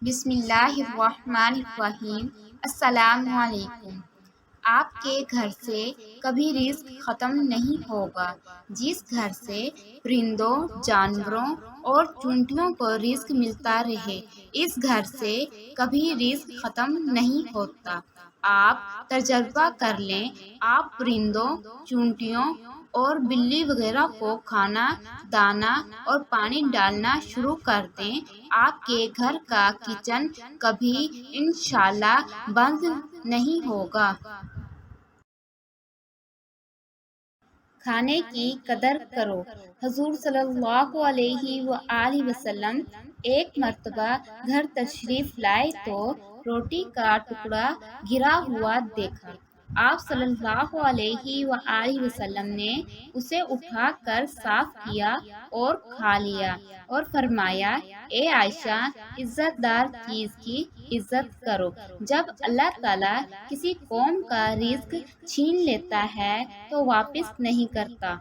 بسم اللہ الرحمن الرحیم۔ السلام علیکم۔ آپ کے گھر سے کبھی رزق ختم نہیں ہوگا۔ جس گھر سے پرندوں، جانوروں اور چونٹیوں کو رزق ملتا رہے، اس گھر سے کبھی رزق ختم نہیں ہوتا۔ آپ تجربہ کر لیں، آپ پرندوں، چونٹیوں اور بلی وغیرہ کو کھانا، دانا اور پانی ڈالنا شروع کر دیں، آپ کے گھر کا کچن کبھی انشاءاللہ بند نہیں ہوگا۔ کھانے کی قدر کرو۔ حضور صلی اللہ علیہ وآلہ وسلم ایک مرتبہ گھر تشریف لائے تو روٹی کا ٹکڑا گرا ہوا دیکھا۔ آپ صلی اللہ علیہ وآلہ وسلم نے اسے اٹھا کر صاف کیا اور کھا لیا اور فرمایا، اے عائشہ، عزت دار چیز کی عزت کرو۔ جب اللہ تعالیٰ کسی قوم کا رزق چھین لیتا ہے تو واپس نہیں کرتا۔